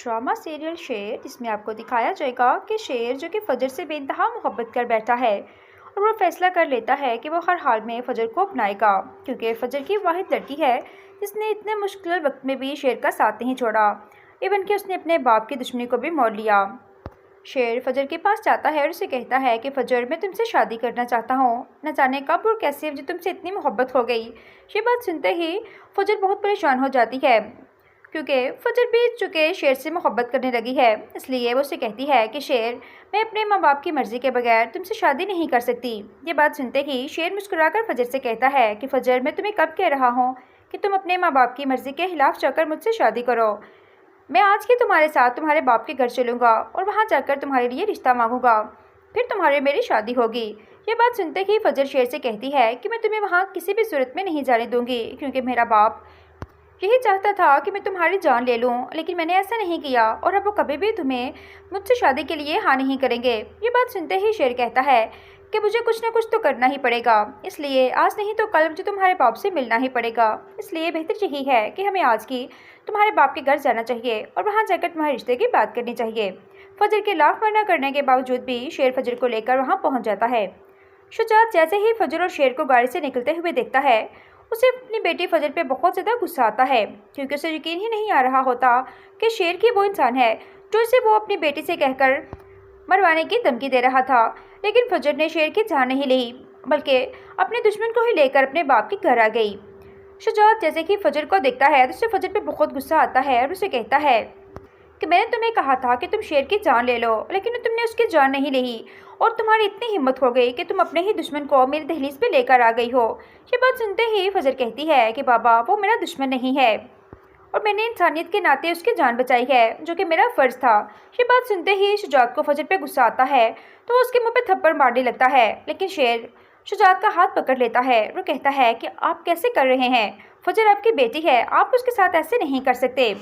Drama serial शेर, जिसमें आपको दिखाया जाएगा कि शेर जो कि फजर से बेइंतहा मोहब्बत कर बैठा है और वो फैसला कर लेता है कि वो हर हाल में फजर को अपनाएगा, क्योंकि फजर की वाहिद लड़की है जिसने इतने मुश्किल वक्त में भी शेर का साथ नहीं छोड़ा। इवन कि उसने अपने बाप की दुश्मनी को भी मोल लिया। शेर फजर के पास जाता है और उसे कहता है कि फजर, मैं तुमसे शादी करना चाहता हूँ। न जाने कब और कैसे मुझे तुमसे इतनी मोहब्बत हो गई। ये बात सुनते ही फजर बहुत परेशान हो जाती है, क्योंकि फजर भी चुके शेर से मोहब्बत करने लगी है। इसलिए वो उसे कहती है कि शेर, मैं अपने माँ बाप की मर्ज़ी के बगैर तुमसे शादी नहीं कर सकती। ये बात सुनते ही शेर मुस्कुराकर फजर से कहता है कि फजर, मैं तुम्हें कब कह रहा हूँ कि तुम अपने माँ बाप की मर्ज़ी के खिलाफ जाकर मुझसे शादी करो। मैं आज ही तुम्हारे साथ तुम्हारे बाप के घर चलूँगा और वहाँ जाकर तुम्हारे लिए रिश्ता मांगूंगा, फिर तुम्हारे मेरी शादी होगी। ये बात सुनते ही फजर शेर से कहती है कि मैं तुम्हें वहाँ किसी भी सूरत में नहीं जाने दूंगी, क्योंकि मेरा बाप यही चाहता था कि मैं तुम्हारी जान ले लूं, लेकिन मैंने ऐसा नहीं किया और अब वो कभी भी तुम्हें मुझसे शादी के लिए हाँ नहीं करेंगे। ये बात सुनते ही शेर कहता है कि मुझे कुछ ना कुछ तो करना ही पड़ेगा, इसलिए आज नहीं तो कल मुझे तुम्हारे बाप से मिलना ही पड़ेगा। इसलिए बेहतर यही है कि हमें आज की तुम्हारे बाप के घर जाना चाहिए और वहाँ जाकर तुम्हारे रिश्ते की बात करनी चाहिए। फजर के लाख मना करने के बावजूद भी शेर फजर को लेकर वहाँ पहुँच जाता है। शुजात जैसे ही फजर और शेर को गाड़ी से निकलते हुए देखता है, उसे अपनी बेटी फजर पे बहुत ज़्यादा गुस्सा आता है, क्योंकि उसे यकीन ही नहीं आ रहा होता कि शेर की वो इंसान है जो इसे वो अपनी बेटी से कहकर मरवाने की धमकी दे रहा था। लेकिन फजर ने शेर की जान नहीं ली, बल्कि अपने दुश्मन को ही लेकर अपने बाप के घर आ गई। शुजात जैसे कि फजर को देखता है तो उसे फजर पे बहुत गुस्सा आता है और उसे कहता है कि मैंने तुम्हें कहा था कि तुम शेर की जान ले लो, लेकिन तुमने उसकी जान नहीं ली और तुम्हारी इतनी हिम्मत हो गई कि तुम अपने ही दुश्मन को मेरी दहलीज पे लेकर आ गई हो। ये बात सुनते ही फजर कहती है कि बाबा, वो मेरा दुश्मन नहीं है और मैंने इंसानियत के नाते उसकी जान बचाई है, जो कि मेरा फ़र्ज़ था। ये बात सुनते ही शुजात को फजर पे गुस्सा आता है तो वो उसके मुँह पे थप्पड़ मारने लगता है, लेकिन शेर शुजात का हाथ पकड़ लेता है। वो कहता है कि आप कैसे कर रहे हैं, फजर आपकी बेटी है, आप उसके साथ ऐसे नहीं कर सकते।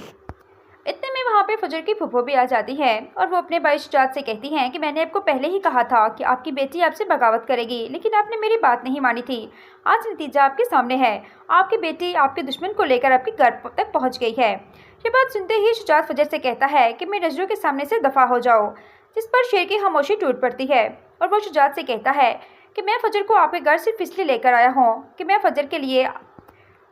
इतने में वहाँ पे फजर की फूफो भी आ जाती है और वो अपने भाई शुजात से कहती हैं कि मैंने आपको पहले ही कहा था कि आपकी बेटी आपसे बगावत करेगी, लेकिन आपने मेरी बात नहीं मानी थी। आज नतीजा आपके सामने है, आपकी बेटी आपके दुश्मन को लेकर आपके घर तक पहुँच गई है। ये बात सुनते ही शुजात फजर से कहता है कि मेरी नज़रों के सामने से दफ़ा हो जाओ, जिस पर शेर की खामोशी टूट पड़ती है और वो शुजात से कहता है कि मैं फजर को आपके घर सिर्फ इसलिए लेकर आया हूँ कि मैं फजर के लिए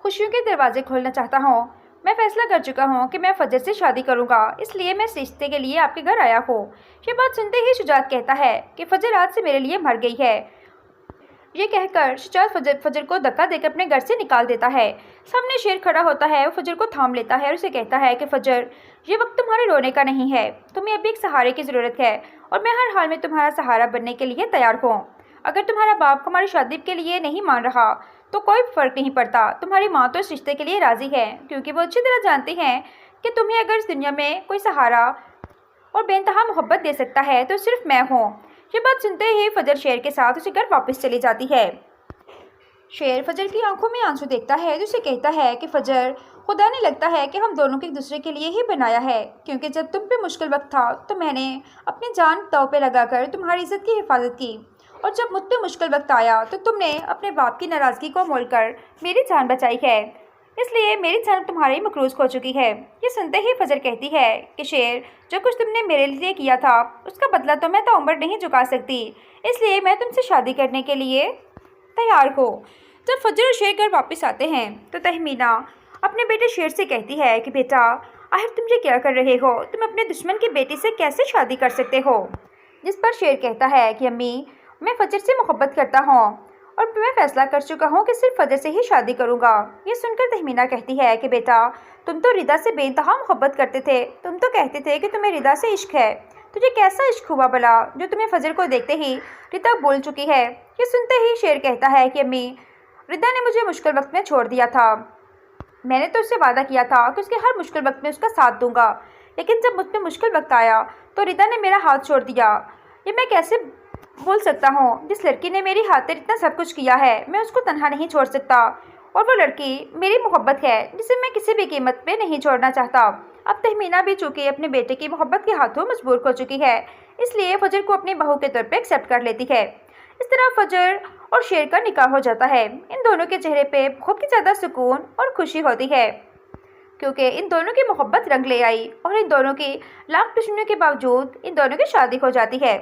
खुशियों के दरवाजे खोलना चाहता हूँ। मैं फैसला कर चुका हूँ कि मैं फजर से शादी करूँगा, इसलिए मैं इस रिश्ते के लिए आपके घर आया हूँ। ये बात सुनते ही शुजात कहता है कि फजर आज से मेरे लिए मर गई है। ये कहकर शुजात फजर को धक्का देकर अपने घर से निकाल देता है। सामने शेर खड़ा होता है, वो फजर को थाम लेता है और उसे कहता है कि फजर, ये वक्त तुम्हारे रोने का नहीं है, तुम्हें अभी एक सहारे की ज़रूरत है और मैं हर हाल में तुम्हारा सहारा बनने के लिए तैयार हूँ। अगर तुम्हारा बाप हमारी शादी के लिए नहीं मान रहा तो कोई फ़र्क नहीं पड़ता, तुम्हारी माँ तो इस रिश्ते के लिए राज़ी है, क्योंकि वो अच्छी तरह जानती हैं कि तुम्हें अगर इस दुनिया में कोई सहारा और बेइंतहा मोहब्बत दे सकता है तो सिर्फ मैं हूँ। ये बात सुनते ही फजर शेर के साथ उसे घर वापस चली जाती है। शेर फजर की आंखों में आंसू देखता है तो उसे कहता है कि फजर, खुदा ने लगता है कि हम दोनों को एक दूसरे के लिए ही बनाया है, क्योंकि जब तुम पे मुश्किल वक्त था तो मैंने अपनी जान दांव पे लगाकर तुम्हारी इज्जत की हिफाजत की, और जब मुझ पे मुश्किल वक्त आया तो तुमने अपने बाप की नाराज़गी को मोलकर मेरी जान बचाई है, इसलिए मेरी जान तुम्हारी मकरूज़ हो चुकी है। ये सुनते ही फजर कहती है कि शेर, जो कुछ तुमने मेरे लिए किया था उसका बदला तो मैं ताउम्र नहीं चुका सकती, इसलिए मैं तुमसे शादी करने के लिए तैयार हो। जब फजर और शेर घर वापस आते हैं तो तहमीना अपने बेटे शेर से कहती है कि बेटा, आखिर तुम ये क्या कर रहे हो, तुम अपने दुश्मन की बेटी से कैसे शादी कर सकते हो। जिस पर शेर कहता है कि अम्मी, मैं फजर से मोहब्बत करता हूँ और मैं फैसला कर चुका हूँ कि सिर्फ फजर से ही शादी करूँगा। ये सुनकर तहमीना कहती है कि बेटा, तुम तो रिदा से बेइंतहा मोहब्बत करते थे, तुम तो कहते थे कि तुम्हें रिदा से इश्क है, तुझे कैसा इश्क हुआ भला जो तुम्हें फजर को देखते ही रिदा बोल चुकी है। ये सुनते ही शेर कहता है कि अम्मी, रिदा ने मुझे मुश्किल वक्त में छोड़ दिया था, मैंने तो उससे वादा किया था कि उसके हर मुश्किल वक्त में उसका साथ दूंगा, लेकिन जब मुझ पर मुश्किल वक्त आया तो रिदा ने मेरा हाथ छोड़ दिया। ये मैं कैसे बोल सकता हूँ, जिस लड़की ने मेरी खातिर इतना सब कुछ किया है मैं उसको तन्हा नहीं छोड़ सकता, और वो लड़की मेरी मोहब्बत है जिसे मैं किसी भी कीमत पे नहीं छोड़ना चाहता। अब तहमीना भी चूँकि अपने बेटे की मोहब्बत के हाथों मजबूर हो चुकी है, इसलिए फजर को अपनी बहू के तौर पे एक्सेप्ट कर लेती है। इस तरह फजर और शेर का निकाह हो जाता है। इन दोनों के चेहरे पे बहुत ही ज़्यादा सुकून और खुशी होती है। क्योंकि इन दोनों की मोहब्बत रंग ले आई और इन दोनों की लाख दुश्मनियों के बावजूद इन दोनों की शादी हो जाती है।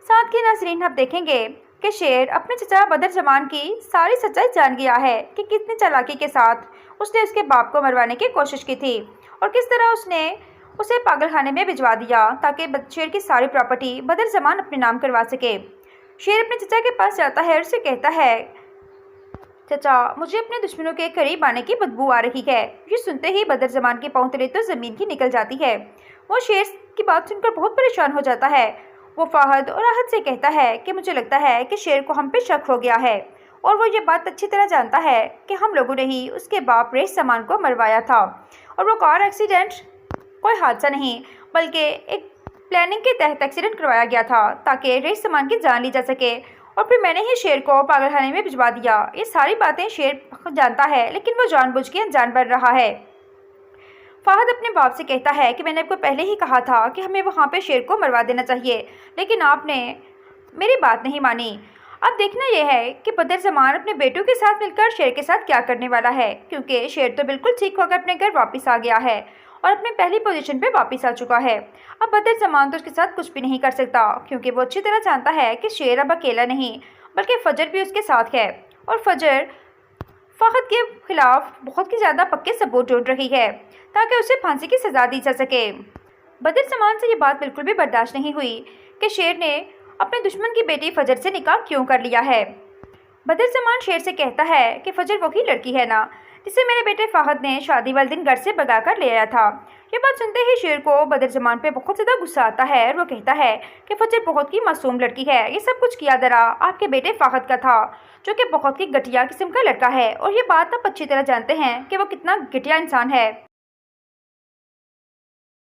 साथ के नाज़रीन, आप देखेंगे कि शेर अपने चचा बदरजमान की सारी सच्चाई जान गया है कि कितनी चालाकी के साथ उसने उसके बाप को मरवाने की कोशिश की थी और किस तरह उसने उसे पागलखाने में भिजवा दिया ताकि शेर की सारी प्रॉपर्टी बदरजमान अपने नाम करवा सके। शेर अपने चचा के पास जाता है और उसे कहता है, चचा, मुझे अपने दुश्मनों के करीब आने की बदबू आ रही है। ये सुनते ही बदरजमान के पाँव तले तो ज़मीन ही निकल जाती है। वो शेर की बात सुनकर बहुत परेशान हो जाता है। वो फाहद और आहद से कहता है कि मुझे लगता है कि शेर को हम पे शक हो गया है और वो ये बात अच्छी तरह जानता है कि हम लोगों ने ही उसके बाप रेस सामान को मरवाया था और वो कार एक्सीडेंट कोई हादसा नहीं बल्कि एक प्लानिंग के तहत एक्सीडेंट करवाया गया था ताकि रेस सामान की जान ली जा सके और फिर मैंने ही शेर को पागलखाने में भिजवा दिया। ये सारी बातें शेर जानता है लेकिन वो जानबूझ के अनजान बन रहा है। फाहद अपने बाप से कहता है कि मैंने आपको पहले ही कहा था कि हमें वहाँ पे शेर को मरवा देना चाहिए, लेकिन आपने मेरी बात नहीं मानी। अब देखना यह है कि बदरजमान अपने बेटों के साथ मिलकर शेर के साथ क्या करने वाला है, क्योंकि शेर तो बिल्कुल ठीक होकर अपने घर वापस आ गया है और अपने पहली पोजीशन पे वापस आ चुका है। अब बदरजमान तो उसके साथ कुछ भी नहीं कर सकता क्योंकि वो अच्छी तरह जानता है कि शेर अब अकेला नहीं बल्कि फजर भी उसके साथ है और फजर फाहद के खिलाफ बहुत ही ज़्यादा पक्के सबूत ढूंढ रही है ताकि उसे फांसी की सज़ा दी जा सके। बदरजमान से ये बात बिल्कुल भी बर्दाश्त नहीं हुई कि शेर ने अपने दुश्मन की बेटी फजर से निकाह क्यों कर लिया है। बदरजमान शेर से कहता है कि फजर वही लड़की है ना जिसे मेरे बेटे फाहद ने शादी वाले दिन घर से भगा कर ले आया था। ये बात सुनते ही शेर को बदरजमान पे बहुत ज़्यादा गुस्सा आता है और वो कहता है कि फजर बहुत ही मासूम लड़की है, ये सब कुछ किया दरा आपके बेटे फाहद का था जो कि बहुत ही घटिया किस्म का लड़का है और ये बात आप अच्छी तरह जानते हैं कि वो कितना घटिया इंसान है।